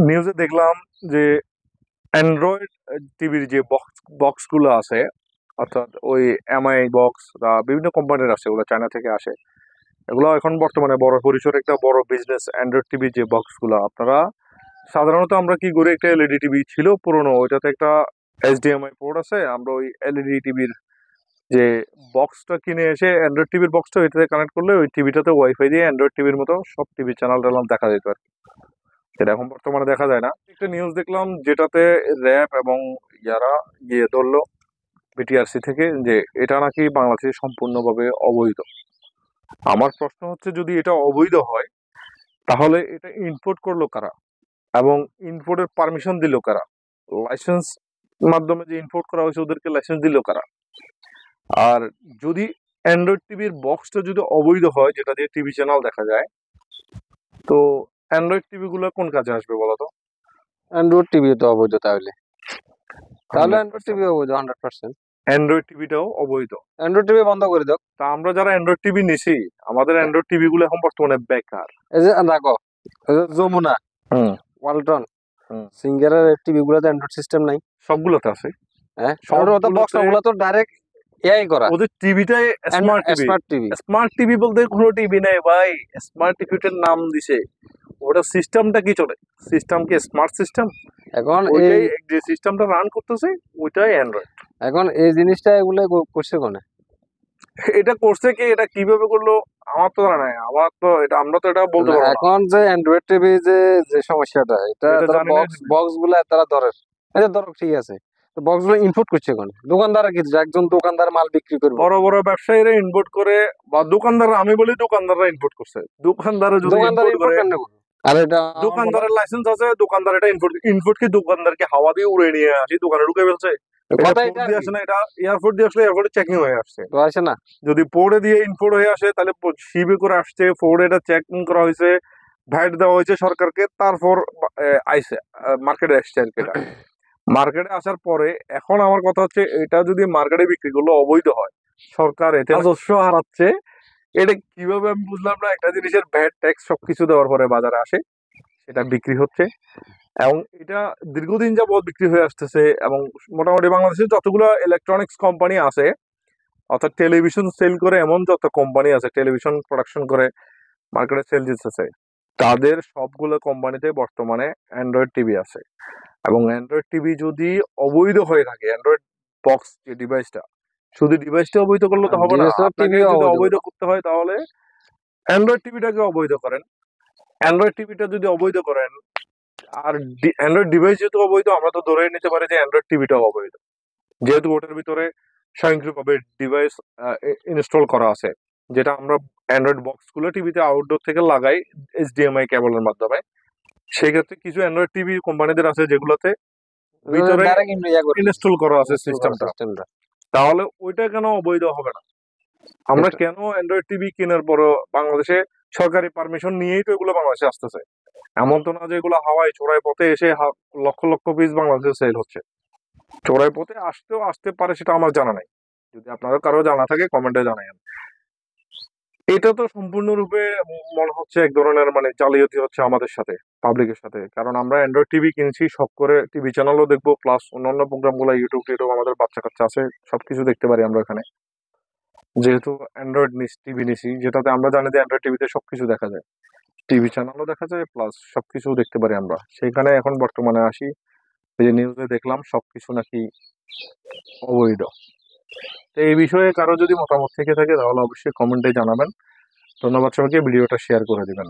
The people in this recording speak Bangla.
নিউজে দেখলাম যে অ্যান্ড্রয়েড টিভির যে বক্সগুলো আছে, অর্থাৎ ওই এমআই বক্স বা বিভিন্ন কোম্পানির আছে, ওগুলো চায়না থেকে আসে। এগুলো এখন বর্তমানে বড় পরিসরে একটা বড় বিজনেস। অ্যান্ড্রয়েড টিভির যে বক্সগুলো, আপনারা সাধারণত আমরা কি করি, একটা এলইডি টিভি ছিল পুরনো, ওইটাতে একটা এইচডিএমআই পোর্ট আছে। আমরা ওই এলইডি টিভির যে বক্সটা কিনে এসে অ্যান্ড্রয়েড টিভির বক্সটা ওইটাতে কানেক্ট করলে ওই টিভিটাতে ওয়াইফাই দিয়ে অ্যান্ড্রয়েড টিভির মতো সব টিভি চ্যানেল টানেল দেখা যেত আর কি। সেটা এখন বর্তমানে দেখা যায় না। একটা নিউজ দেখলাম যেটাতে র্যাব এবং ইয়ারা গিয়ে ধরলো বিটিআরসি থেকে, যে এটা নাকি বাংলাদেশে সম্পূর্ণভাবে অবৈধ। আমার প্রশ্ন হচ্ছে, যদি এটা অবৈধ হয় তাহলে এটা ইম্পোর্ট করলো কারা এবং ইম্পোর্টের পারমিশন দিল কারা? লাইসেন্স মাধ্যমে যে ইম্পোর্ট করা হয়েছে ওদেরকে লাইসেন্স দিল কারা? আর যদি অ্যান্ড্রয়েড টিভির বক্সটা যদি অবৈধ হয়, যেটা দিয়ে টিভি চ্যানেল দেখা যায়, তো অ্যান্ড্রয়েড টিভি গুলো কোন কাজে আসবে বলো তো? অ্যান্ড্রয়েড টিভি তো অবৈধ, তাহলে অ্যান্ড্রয়েড টিভি অবৈধ 100%। অ্যান্ড্রয়েড টিভিটাও অবৈধ। অ্যান্ড্রয়েড টিভি বন্ধ করে দাও। তা আমরা যারা অ্যান্ড্রয়েড টিভি নিছি, আমাদের অ্যান্ড্রয়েড টিভি গুলো এখন বর্তমানে বেকার। এই যে দেখো, যমুনা, ওয়ালটন, সিঙ্গারের টিভি গুলোতে অ্যান্ড্রয়েড সিস্টেম নাই। সবগুলোতে আছে। হ্যাঁ, বক্সগুলো তো ডাইরেক্ট এআই করা। ওদের টিভিটাই স্মার্ট টিভি। স্মার্ট টিভি বলতে কোনো টিভি নেই ভাই, স্মার্ট টিভিটার নাম দিছে। ওটা সিস্টেমটা কি চলে? সিস্টেম কি স্মার্ট সিস্টেম? এখন ওইটাই যে সিস্টেমটা রান করতেছে ওইটাই অ্যান্ড্রয়েড। এখন এই জিনিসটা এগুলো করছে কোনে? এটা করছে কি, এটা কিভাবে করলো আমার তো জানা নাই। আমার তো এটা, আমরা তো এটা বলতে পারবো না। এখন যে অ্যান্ড্রয়েড টিভি যে সমস্যাটা, এটা বক্স গুলা তারা ধরে, এটা ধরো ঠিক আছে, তো বক্স গুলো ইনপুট করছে কোন? দোকানদার কি, একজন দোকানদার মাল বিক্রি করবে, বড় বড় ব্যবসায়ীরা ইনপুট করে, বা দোকানদার, আমি বলি দোকানদাররা ইনপুট করছে। দোকানদাররা যদি ইনপুট করে, আর এটা দোকানদারের লাইসেন্স আছে, দোকানদার এটা ইনপুট কি দোকানদারকে হাওয়া দিয়ে উড়ে নিয়ে আসি দোকানে ঢুকে ফেলছে? এটা এয়ারপোর্ট দিয়ে আসলে এয়ারপোর্টে চেকিং হয়ে আসছে, আসে না। যদি পোর্টে দিয়ে ইনপোর্ট হয়ে আসে তাহলে শিপে করে আসছে, পোর্টে এটা চেকিং করা হয়েছে, ভ্যাট দেওয়া হয়েছে সরকারকে, তারপর আইসে মার্কেটে আসছে আর কি। এটা মার্কেটে আসার পরে এখন আমার কথা হচ্ছে, এটা যদি মার্কেটে বিক্রি করলে অবৈধ হয়, সরকার এতে রাজস্ব হারাচ্ছে। এটা কিভাবে আমি বুঝলাম না। একটা জিনিসের ভ্যাট ট্যাক্স সবকিছু দেওয়ার পরে বাজারে আসে, সেটা বিক্রি হচ্ছে, এবং এটা দীর্ঘদিন যাবত বিক্রি হয়ে আসতেছে। এবং মোটামুটি বাংলাদেশে যতগুলো ইলেকট্রনিক্স কোম্পানি আছে, অর্থাৎ টেলিভিশন সেল করে এমন যত কোম্পানি আছে, টেলিভিশন প্রোডাকশন করে মার্কেটে সেল দিতেছে, তাদের সবগুলো কোম্পানিতে বর্তমানে অ্যান্ড্রয়েড টিভি আছে। এবং অ্যান্ড্রয়েড টিভি যদি অবৈধ হয়ে থাকে, অ্যান্ড্রয়েড বক্স যে ডিভাইসটা, শুধু ডিভাইসটা অবৈধ করলে তো হবে না, আপনাকে যদি অবৈধ করতে হয় তাহলে অ্যান্ড্রয়েড টিভিটাকে অবৈধ করেন। অ্যান্ড্রয়েড টিভিটা যদি অবৈধ করেন, আর অ্যান্ড্রয়েড ডিভাইস যেহেতু অবৈধ, আমরা তো ধরে নিতে পারি যে অ্যান্ড্রয়েড টিভিটাও অবৈধ, যেহেতু ওটার ভিতরে স্বয়ংক্রিয়ভাবে ডিভাইস ইনস্টল করা আছে, যেটা আমরা অ্যান্ড্রয়েড বক্স গুলো টিভিতে আউটডোর থেকে লাগাই এইচডিএমআই কেবলের মাধ্যমে। সেই ক্ষেত্রে কিছু অ্যান্ড্রয়েড টিভি কোম্পানিদের আছে যেগুলোতে ভিতরে ইনস্টল করা আছে সিস্টেমটা, তাহলে ওইটা কেন অবৈধ হবে না? আমরা কেন অ্যান্ড্রয়েড টিভি কেনার পর বাংলাদেশে সরকারি পারমিশন নিয়েই তো এগুলো বাংলাদেশে আসতেছে? এমন তো না যে এগুলো হাওয়ায় চোরাই পথে এসে লক্ষ লক্ষ পিস বাংলাদেশে সেল হচ্ছে। চোরাই পথে আসতেও আসতে পারে, সেটা আমার জানা নাই। যদি আপনাদের কারো জানা থাকে কমেন্টে জানাবেন। এটা তো সম্পূর্ণরূপে মনে হচ্ছে এক ধরনের মানে জালিয়াতি হচ্ছে আমাদের সাথে, পাবলিকের সাথে। কারণ আমরা অ্যান্ড্রয়েড টিভি কিনছি শখ করে, টিভি চ্যানেলও দেখবো, প্লাস অন্যান্য প্রোগ্রাম গুলো ইউটিউব আমাদের বাচ্চা কাচ্চা আছে, সবকিছু দেখতে পারি আমরা এখানে। যেহেতু অ্যান্ড্রয়েড টিভি নিছি, যেটাতে আমরা জানি যে অ্যান্ড্রয়েড টিভিতে সবকিছু দেখা যায়, টিভি চ্যানেলও দেখা যায়, প্লাস সবকিছু দেখতে পারি আমরা। সেখানে এখন বর্তমানে আসি, এই যে নিউজে দেখলাম সবকিছু নাকি অবৈধ। তো এই বিষয়ে কারো যদি মতামত থেকে থাকে তাহলে অবশ্যই কমেন্টে জানাবেন। ধন্যবাদ সবাইকে, ভিডিওটা শেয়ার করে দিবেন।